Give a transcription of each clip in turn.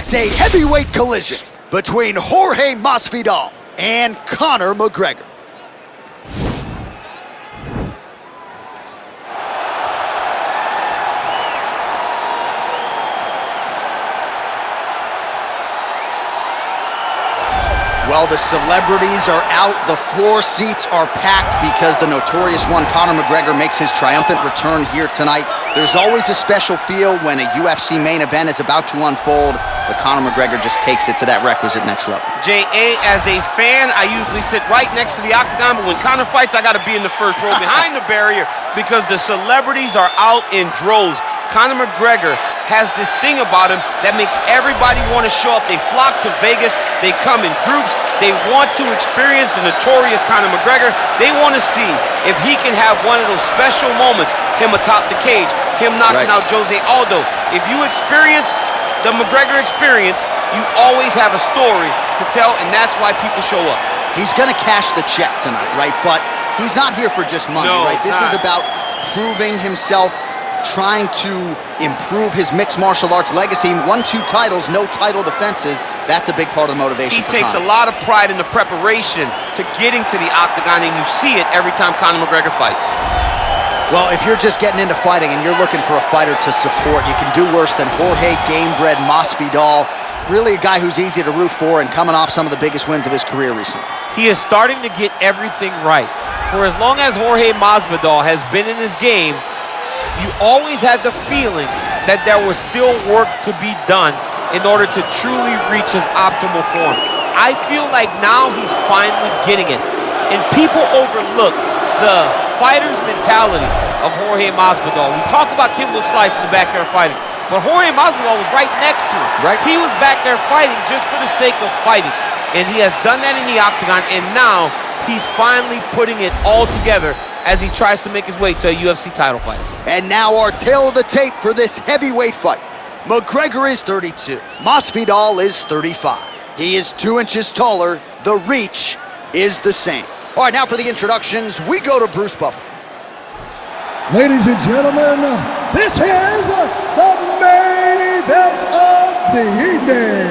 packs a heavyweight collision between Jorge Masvidal and Conor McGregor. Well, the celebrities are out, the floor seats are packed because the notorious one, Conor McGregor, makes his triumphant return here tonight. There's always a special feel when a UFC main event is about to unfold, but Conor McGregor just takes it to that requisite next level. J.A., as a fan, I usually sit right next to the octagon, but when Conor fights, I gotta be in the first row behind the barrier because the celebrities are out in droves. Conor McGregor has this thing about him that makes everybody want to show up. They flock to Vegas. They come in groups. They want to experience the notorious Conor McGregor. They want to see if he can have one of those special moments, him atop the cage, him knocking out Jose Aldo. If you experience the McGregor experience, you always have a story to tell, and that's why people show up. He's going to cash the check tonight, right? But he's not here for just money, right? This is about proving himself, trying to improve his mixed martial arts legacy. Won 2 titles, no title defenses. That's a big part of the motivation. He takes a lot of pride in the preparation to getting to the octagon, and you see it every time Conor McGregor fights. Well, if you're just getting into fighting and you're looking for a fighter to support, you can do worse than Jorge Gamebred Masvidal. Really a guy who's easy to root for and coming off some of the biggest wins of his career recently. He is starting to get everything right. For as long as Jorge Masvidal has been in this game, you always had the feeling that there was still work to be done in order to truly reach his optimal form. I feel like now he's finally getting it. And people overlook the fighter's mentality of Jorge Masvidal. We talk about Kimbo Slice in the backyard fighting, but Jorge Masvidal was right next to him. Right. He was back there fighting just for the sake of fighting. And he has done that in the octagon, and now he's finally putting it all together as he tries to make his way to a UFC title fight. And now our tale of the tape for this heavyweight fight. McGregor is 32. Masvidal is 35. He is 2 inches taller. The reach is the same. All right, now for the introductions, we go to Bruce Buffer. Ladies and gentlemen, this is the main event of the evening.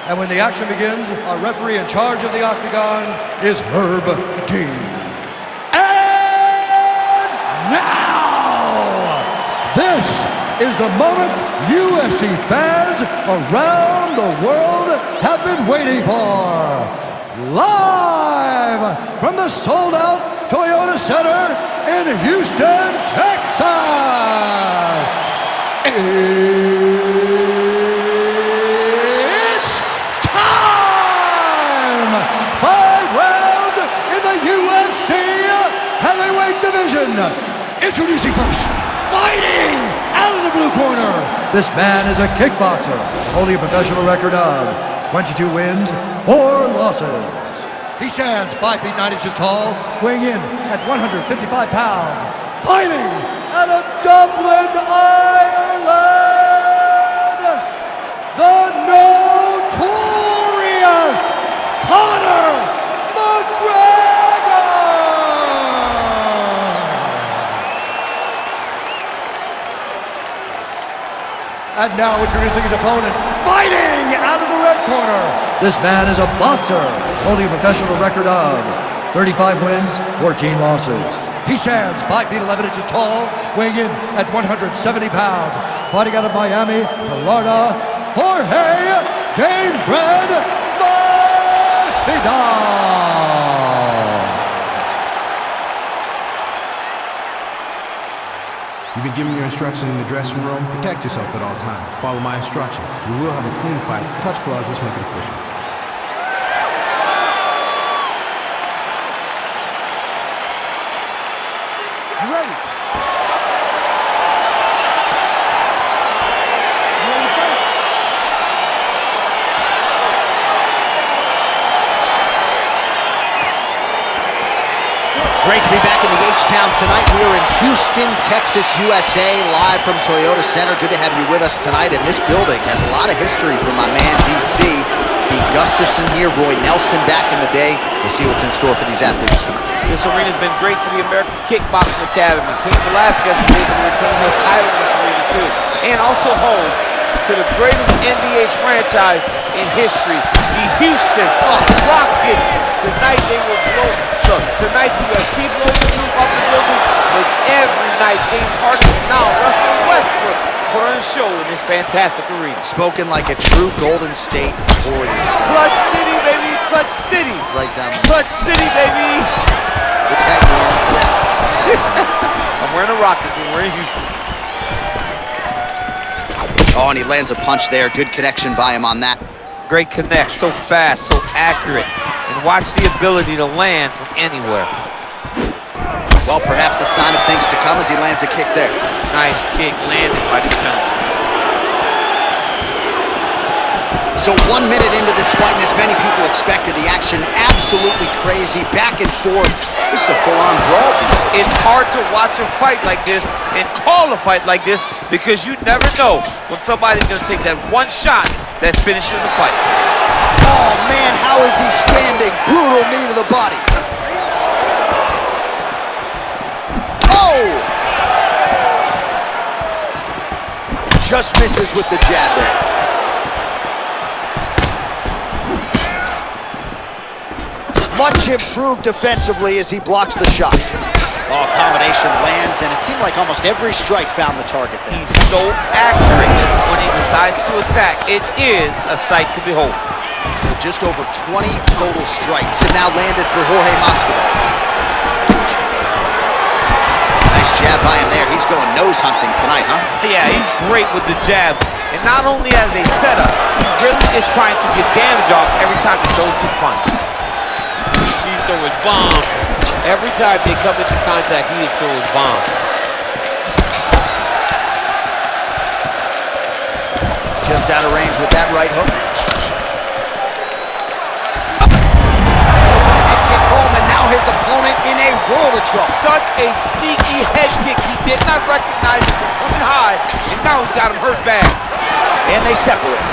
And when the action begins, our referee in charge of the octagon is Herb Dean. Now, this is the moment UFC fans around the world have been waiting for. Live from the sold-out Toyota Center in Houston, Texas. It's time! 5 rounds in the UFC heavyweight division. Introducing first, fighting out of the blue corner. This man is a kickboxer, holding a professional record of 22 wins, 4 losses. He stands 5 feet 9 inches tall, weighing in at 155 pounds. Fighting out of Dublin, Ireland, the notorious Conor McGregor. And now introducing his opponent, fighting out of the red corner. This man is a boxer, holding a professional record of 35 wins, 14 losses. He stands 5 feet 11 inches tall, weighing in at 170 pounds. Fighting out of Miami, Florida, Jorge Gamebred Masvidal. You've been given your instructions in the dressing room. Protect yourself at all times. Follow my instructions. We will have a clean fight. Touch gloves, let's make it official. You ready? Great to be back in the H-Town tonight. We are in Houston, Texas, USA, live from Toyota Center. Good to have you with us tonight. And this building has a lot of history for my man, DC. Pete Gustafson here, Roy Nelson back in the day. We'll see what's in store for these athletes tonight. This arena's been great for the American Kickboxing Academy. Cain Velasquez is able to retain his title in this arena too. And also home to the greatest NBA franchise franchise in history. The Houston Rockets. Tonight they will blow. Look, tonight the UFC blows the roof off the building, but every night James Harden and now Russell Westbrook put on a show in this fantastic arena. Spoken like a true Golden State Warriors. Clutch City, baby, Clutch City. Right down there. Clutch City, baby. Which hat you wearing today? I'm wearing a Rockets, we're in Houston. Oh, and he lands a punch there. Good connection by him on that. Great connect, so fast, so accurate. And watch the ability to land from anywhere. Well, perhaps a sign of things to come as he lands a kick there. Nice kick landed by the gentleman. So 1 minute into this fight, and as many people expected, the action absolutely crazy, back and forth. This is a full-on brawl. It's hard to watch a fight like this and call a fight like this because you never know when somebody's going to take that one shot that finishes the fight. Oh, man, how is he standing? Brutal knee to the body. Oh! Just misses with the jab there. Much improved defensively as he blocks the shot. Oh, combination lands, and it seemed like almost every strike found the target there. He's so accurate when he decides to attack. It is a sight to behold. So just over 20 total strikes, and now landed for Jorge Masvidal. Nice jab by him there. He's going nose hunting tonight, huh? Yeah, he's great with the jab. And not only as a setup, he really is trying to get damage off every time he throws his punch. He's throwing bombs. Every time they come into contact, he is throwing bombs. Just out of range with that right hook. Kick home, and now his opponent in a world of trouble. Such a sneaky head kick. He did not recognize it was coming high, and now he's got him hurt bad. And they separate.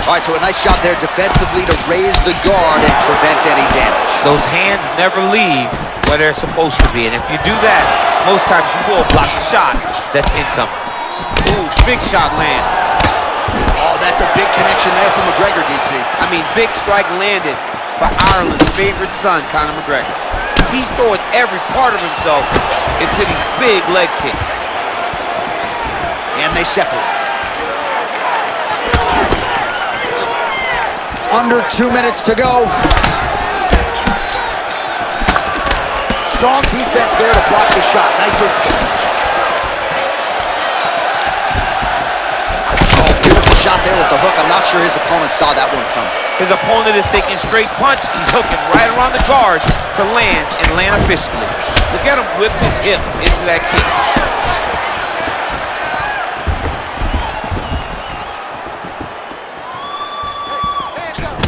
All right, so a nice shot there defensively to raise the guard and prevent any damage. Those hands never leave where they're supposed to be, and if you do that, most times you will block a shot that's incoming. Ooh, big shot lands. Oh, that's a big connection there from McGregor, DC. I mean, big strike landed for Ireland's favorite son, Conor McGregor. He's throwing every part of himself into these big leg kicks. And they separate. Under 2 minutes to go. Strong defense there to block the shot. Nice instincts. Oh, beautiful shot there with the hook. I'm not sure his opponent saw that one coming. His opponent is taking straight punch. He's hooking right around the guard to land and land efficiently. Look at him whip his hip into that kick.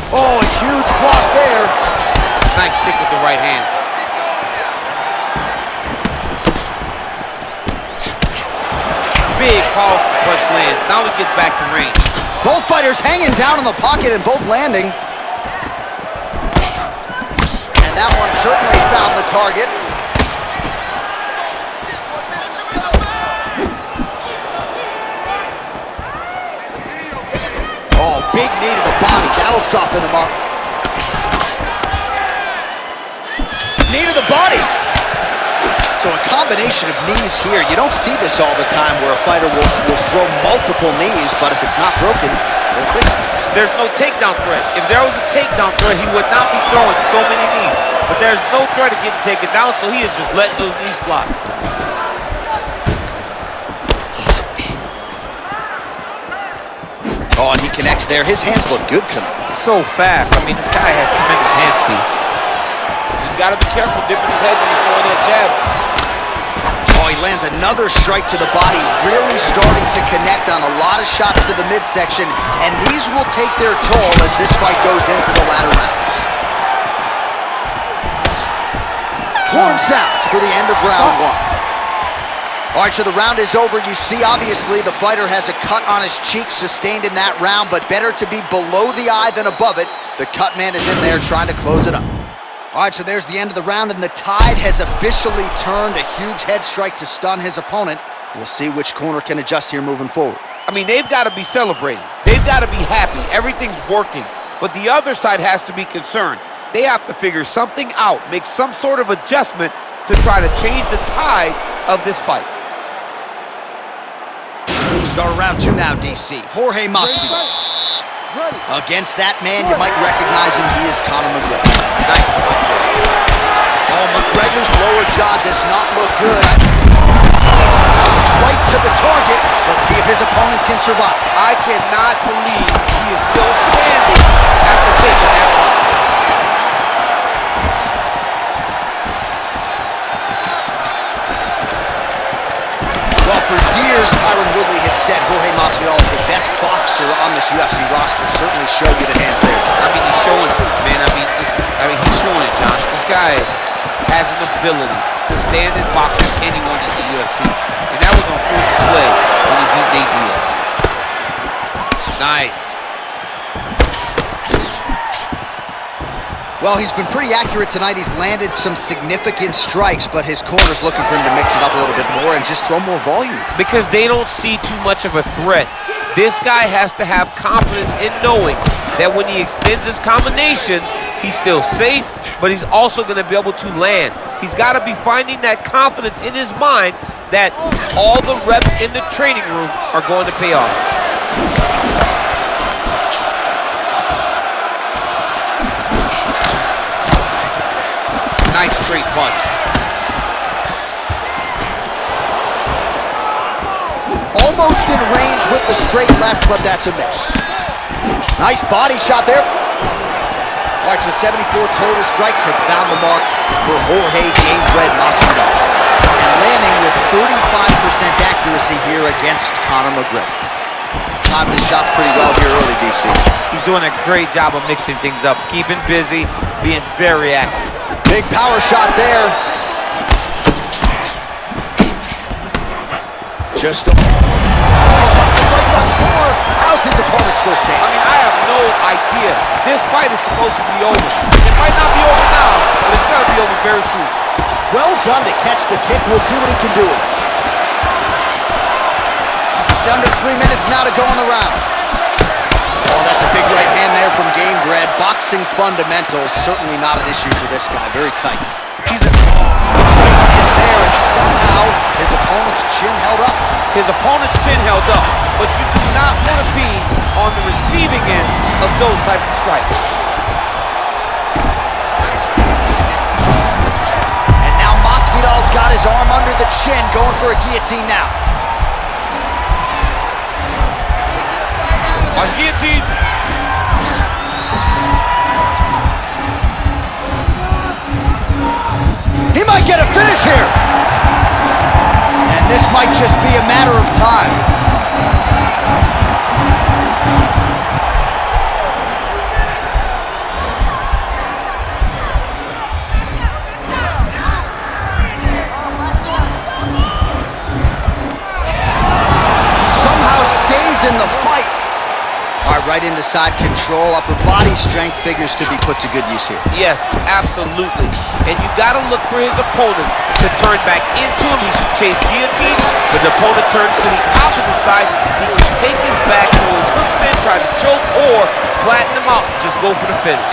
Oh, a huge block there. Nice stick with the right hand. Big powerful punch lands. Now he gets back to range. Both fighters hanging down in the pocket and both landing. And that one certainly found the target. Oh, big knee to the body. That'll soften him up. Knee to the body. So a combination of knees here. You don't see this all the time where a fighter will throw multiple knees, but if it's not broken, they'll fix it. There's no takedown threat. If there was a takedown threat, he would not be throwing so many knees. But there's no threat of getting taken down, so he is just letting those knees fly. Oh, and he connects there. His hands look good tonight. So fast. I mean, this guy has tremendous hand speed. He's got to be careful dipping his head when he's throwing that jab. Oh, he lands another strike to the body, really starting to connect on a lot of shots to the midsection, and these will take their toll as this fight goes into the latter rounds. Horn sounds for the end of round one. All right, so the round is over. You see, obviously, the fighter has a cut on his cheek sustained in that round, but better to be below the eye than above it. The cut man is in there trying to close it up. All right, so there's the end of the round, and the tide has officially turned. A huge head strike to stun his opponent. We'll see which corner can adjust here moving forward. I mean, they've got to be celebrating. They've they've got to be happy. Everything's working. But the other side has to be concerned. They have to figure something out, make some sort of adjustment to try to change the tide of this fight. Start round 2 now, DC. Jorge Masvidal. Against that man, you might recognize him. He is Conor McGregor. Nice punch. Oh, McGregor's lower jaw does not look good. Right to the target. Let's see if his opponent can survive. I cannot believe he is still standing after taking that punch. Well, for years, Tyron Woodley had said Jorge Masvidal is the best boxer on this UFC roster. Certainly showed you the hands there. I mean, he's showing it, man. I mean, he's showing it, John. This guy has an ability to stand and box with anyone in the UFC. And that was on full display when he beat Nate Diaz. Nice. Well, he's been pretty accurate tonight. He's landed some significant strikes, but his corner's looking for him to mix it up a little bit more and just throw more volume. Because they don't see too much of a threat. This guy has to have confidence in knowing that when he extends his combinations, he's still safe, but he's also going to be able to land. He's got to be finding that confidence in his mind that all the reps in the training room are going to pay off. Nice straight punch. Almost in range with the straight left, but that's a miss. Nice body shot there. All right, so 74 total strikes have found the mark for Jorge Game-Bred Masvidal. And landing with 35% accuracy here against Conor McGregor. Timing his shots pretty well here early, DC. He's doing a great job of mixing things up, keeping busy, being very active. Big power shot there. Just a something right thus far. How's his opponent still standing? I mean, I have no idea. This fight is supposed to be over. It might not be over now, but it's got to be over very soon. Well done to catch the kick. We'll see what he can do. Under 3 minutes now to go in the round. Oh, that's a big right hand there from Game-Bred. Boxing fundamentals, certainly not an issue for this guy. Very tight. He's there, and somehow his opponent's chin held up. His opponent's chin held up, but you do not want to be on the receiving end of those types of strikes. And now Masvidal's got his arm under the chin, going for a guillotine now. Watch guillotine. He might get a finish here. And this might just be a matter of time. Somehow stays in the fight. All right, right into side control. Upper body strength figures to be put to good use here. Yes, absolutely. And you got to look for his opponent to turn back into him. He should chase guillotine, but the opponent turns to the opposite side. He can take his back, throw his hooks in, try to choke, or flatten him out and just go for the finish.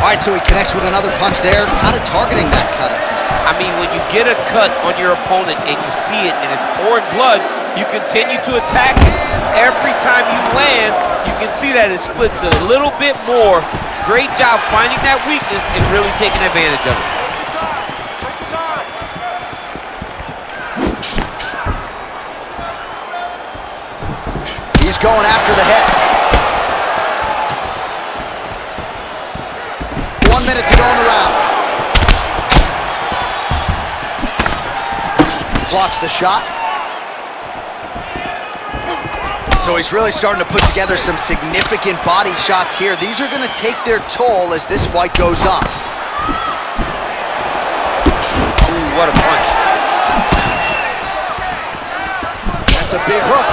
All right, so he connects with another punch there, kind of targeting that cut, I think. I mean, when you get a cut on your opponent and you see it and it's pouring blood, you continue to attack it. Every time you land, you can see that it splits it a little bit more. Great job finding that weakness and really taking advantage of it. He's going after the head. 1 minute to go in the round. Blocks the shot. So he's really starting to put together some significant body shots here. These are going to take their toll as this fight goes on. Ooh, what a punch. That's a big hook.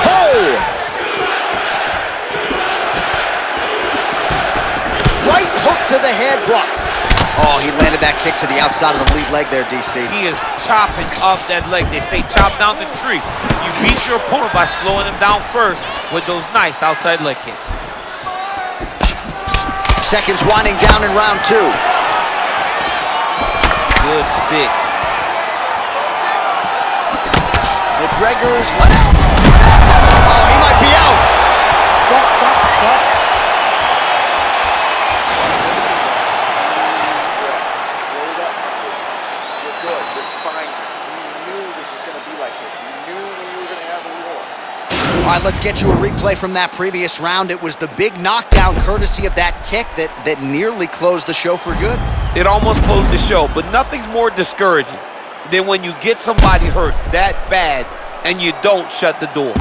Oh! Right hook to the head, blocked. Oh, he landed landed that kick to the outside of the lead leg there, DC. He is chopping up that leg. They say chop down the tree. You beat your opponent by slowing him down first with those nice outside leg kicks. Seconds winding down in round 2. Good stick. McGregor's oh, he might be out. Stop. Slow that. You're good. You're fine. We knew this was going to be like this. We knew when you were going to have a war. All right, let's get you a replay from that previous round. It was the big knockdown courtesy of that kick that nearly closed the show for good. It almost closed the show, but nothing's more discouraging than when you get somebody hurt that bad and you don't shut the door.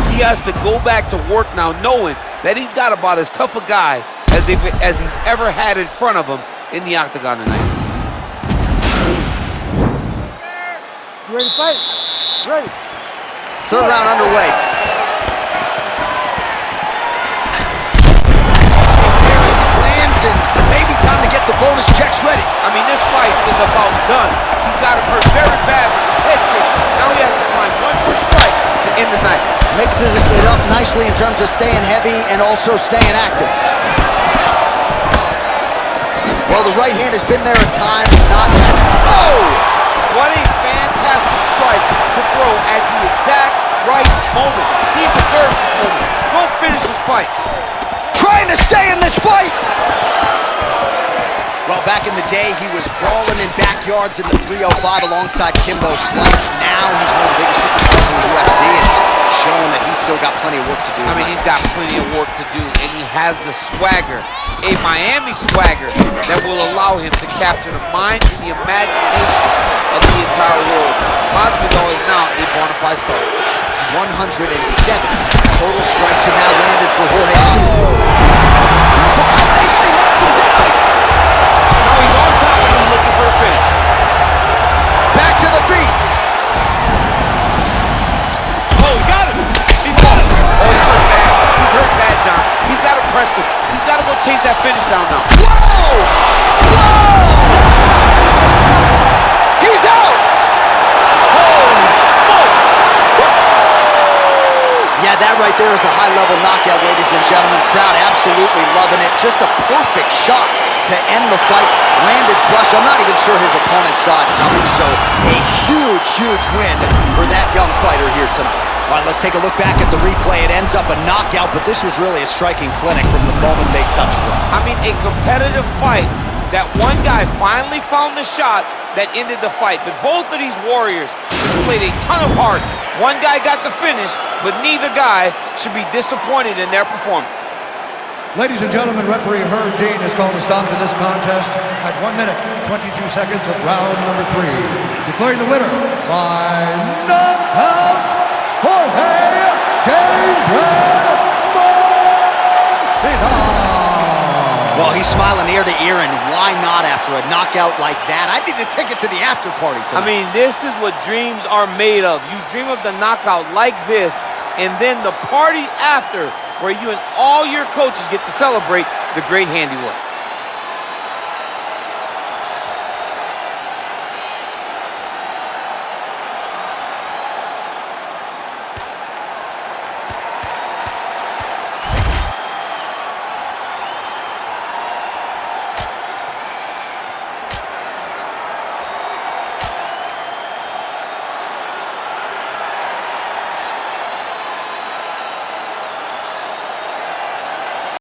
He has to go back to work now knowing that he's got about as tough a guy as he's ever had in front of him in the octagon tonight. You ready to fight? Ready. Third round underway. There as he lands, and maybe time to get the bonus checks ready. I mean, this fight is about done. He's got him hurt very bad with his head kick. Now he has to find one more strike to end the night. Mixes it up nicely in terms of staying heavy and also staying active. Well, the right hand has been there at times, not yet. Oh! What a fantastic strike to throw at the exact right moment. He deserves this moment. Go finish this fight. Trying to stay in this fight! Well, back in the day, he was brawling in backyards in the 305 alongside Kimbo Slice. Now he's one of the biggest superstars in the UFC. It's showing that he's still got plenty of work to do. I mean, he's got plenty of work to do, and he has the swagger, a Miami swagger, that will allow him to capture the mind and the imagination of the entire world. Masvidal is now a bona fide star. 107 total strikes have now landed for Jorge. Oh! Beautiful combination, he knocks him down! Now he's on top of him looking for a finish. Back to the feet! Oh, he got him! He's got him! Oh, he's hurt bad. He's hurt bad, John. He's got to press him. He's got to go chase that finish down now. Whoa! Whoa! He's out! Holy smokes! Yeah, that right there is a high-level knockout, ladies and gentlemen. Crowd absolutely loving it. Just a perfect shot to end the fight. Landed flush. I'm not even sure his opponent saw it coming, so a huge, huge win for that young fighter here tonight. All right, let's take a look back at the replay. It ends up a knockout, but this was really a striking clinic from the moment they touched ground. I mean, a competitive fight. That one guy finally found the shot that ended the fight. But both of these warriors displayed a ton of heart. One guy got the finish, but neither guy should be disappointed in their performance. Ladies and gentlemen, referee Herb Dean has called a stop to this contest at 1 minute, 22 seconds of round number 3. Declaring the winner by knockout, Jorge Masvidal. Well, he's smiling ear to ear, and why not after a knockout like that? I need a ticket to the after party tonight. I mean, this is what dreams are made of. You dream of the knockout like this, and then the party after, where you and all your coaches get to celebrate the great handiwork.